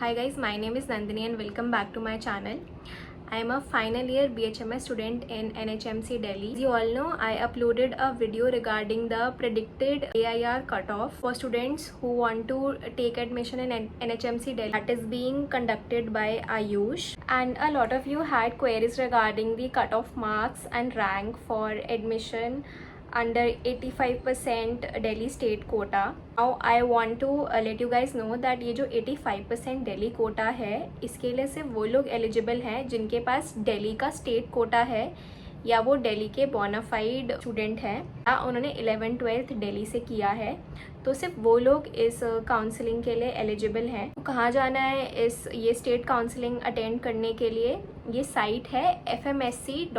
Hi guys, my name is Nandini and welcome back to my channel. I am a final year BHMS student in NHMC Delhi. As you all know, I uploaded a video regarding the predicted AIR cutoff for students who want to take admission in NHMC Delhi that is being conducted by Ayush. And a lot of you had queries regarding the cutoff marks and rank for admission under 85% Delhi state quota. Now I want to let you guys know that ये जो 85% दिल्ली कोटा है इसके लिए सिर्फ वो लोग eligible हैं जिनके पास दिल्ली का स्टेट कोटा है या वो दिल्ली के बोनाफाइड स्टूडेंट हैं या उन्होंने 11th-12th दिल्ली से किया है, तो सिर्फ वो लोग इस काउंसलिंग के लिए एलिजिबल हैं। तो कहाँ जाना है ये स्टेट काउंसलिंग अटेंड करने के लिए? ये साइट है fmsc.du.in।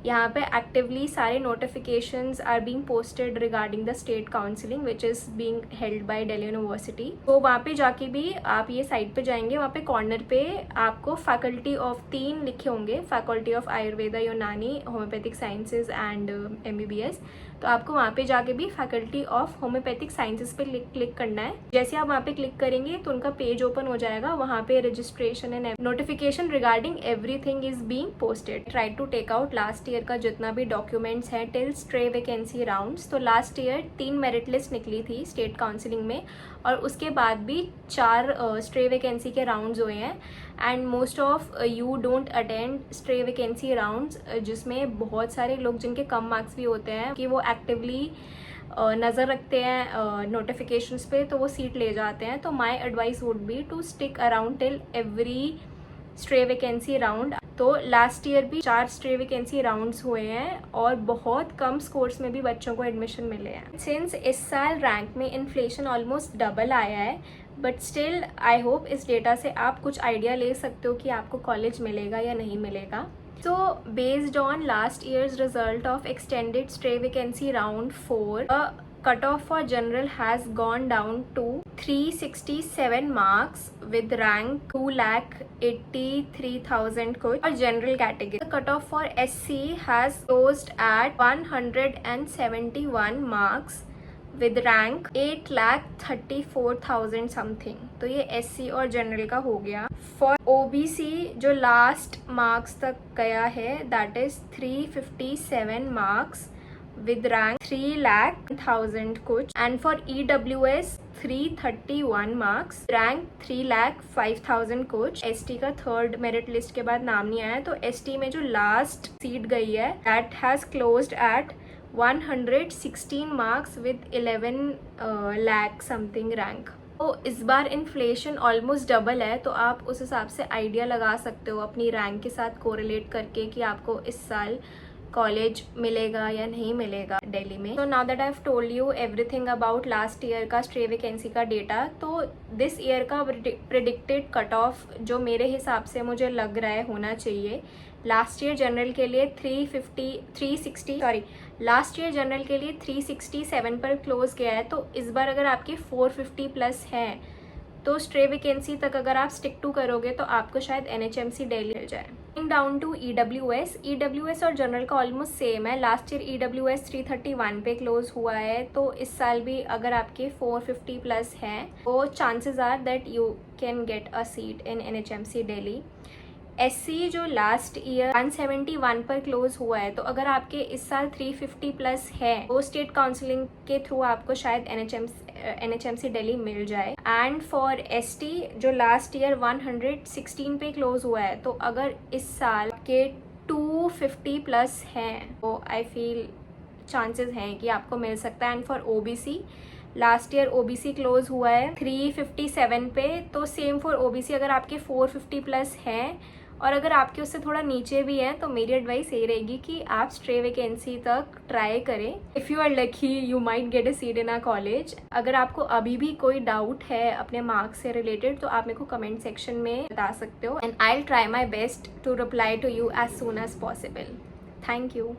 यहाँ पे एक्टिवली सारे notifications are being posted regarding the state counselling which is being held by Delhi University. तो वहाँ पे जाके भी आप ये साइट पे जाएंगे, वहाँ पे कॉर्नर पे आपको फैकल्टी ऑफ 3 लिखे होंगे, फैकल्टी ऑफ आयुर्वेदा, यूनानी, होम्योपैथिक साइंसेज एंड MBBS। तो आपको वहाँ पे जाके भी फैकल्टी ऑफ होम्योपैथिक साइंसेज पे क्लिक करना है। जैसे आप वहाँ पे क्लिक करेंगे तो उनका पेज ओपन हो जाएगा, वहाँ पे registration and notification regarding everything is being posted. Try to take out last year का जितना भी डॉक्यूमेंट्स है टिल स्ट्रे वैकेंसी राउंड्स। तो लास्ट ईयर 3 मेरिट लिस्ट निकली थी स्टेट काउंसलिंग में और उसके बाद भी 4 स्ट्रे वैकेंसी के राउंड्स हुए हैं and most of you don't attend stray vacancy rounds, जिसमें बहुत सारे लोग जिनके कम मार्क्स भी होते हैं कि वो एक्टिवली नज़र रखते हैं नोटिफिकेशंस पे, तो वो सीट ले जाते हैं। तो my advice would be to stick around till every stray vacancy round. तो लास्ट ईयर भी 4 स्ट्रे वैकेंसी राउंड्स हुए हैं और बहुत कम स्कोर्स में भी बच्चों को एडमिशन मिले हैं। सिंस इस साल रैंक में इन्फ्लेशन ऑलमोस्ट डबल आया है, बट स्टिल आई होप इस डेटा से आप कुछ आइडिया ले सकते हो कि आपको कॉलेज मिलेगा या नहीं मिलेगा। So based on last year's result of extended stray vacancy round 4, the cutoff for general has gone down to 367 marks with rank 2,83,000 kuch for general category. The cutoff for SC has closed at 171 marks with rank 8,34,000 something. तो ये SC और general का हो गया। For OBC जो last marks तक गया है that is 357 marks with rank 3,00,000 कुछ, and for EWS 331 marks, rank 3,05,000 कुछ। ST का 3rd मेरिट लिस्ट के बाद नाम नहीं आया, तो ST में जो लास्ट सीट गई है that has closed at 116 marks with 11 lakh something rank. तो इस बार इन्फ्लेशन ऑलमोस्ट डबल है, तो आप उस हिसाब से आइडिया लगा सकते हो अपनी रैंक के साथ कोरिलेट करके कि आपको इस साल कॉलेज मिलेगा या नहीं मिलेगा दिल्ली में। तो now that I have told you everything about last year का स्ट्रे वैकेंसी का डेटा, तो दिस ईयर का प्रिडिक्टेड कट ऑफ जो मेरे हिसाब से मुझे लग रहा है होना चाहिए, लास्ट ईयर जनरल के लिए 367 पर क्लोज गया है। तो इस बार अगर आपके 450 प्लस हैं तो स्ट्रे वैकेंसी तक अगर आप स्टिक टू करोगे तो आपको शायद NHMC दिल्ली मिल जाए। डाउन टू EWS और जनरल का ऑलमोस्ट सेम है। लास्ट ईयर EWS 331 पे क्लोज हुआ है, तो इस साल भी अगर आपके 450 प्लस हैं तो chances are that you can get a seat in NHMC Delhi. SC जो लास्ट ईयर 171 पर क्लोज हुआ है, तो अगर आपके इस साल 350 प्लस है तो स्टेट काउंसलिंग के थ्रू आपको शायद NHMC दिल्ली मिल जाए। एंड फॉर ST जो लास्ट ईयर 116 पे क्लोज हुआ है, तो अगर इस साल के 250 प्लस हैं तो आई फील चांसेस हैं कि आपको मिल सकता है। And for OBC last year OBC close हुआ है 357 पे, तो सेम फॉर OBC अगर आपके 450 प्लस हैं और अगर आपके उससे थोड़ा नीचे भी हैं तो मेरी एडवाइस ये रहेगी कि आप स्ट्रे वैकेंसी तक ट्राई करें। If you are lucky you might get a seat in a college. अगर आपको अभी भी कोई डाउट है अपने मार्क्स से रिलेटेड तो आप मेरे को कमेंट सेक्शन में बता सकते हो and I will try my best to reply to you as soon as possible. Thank you.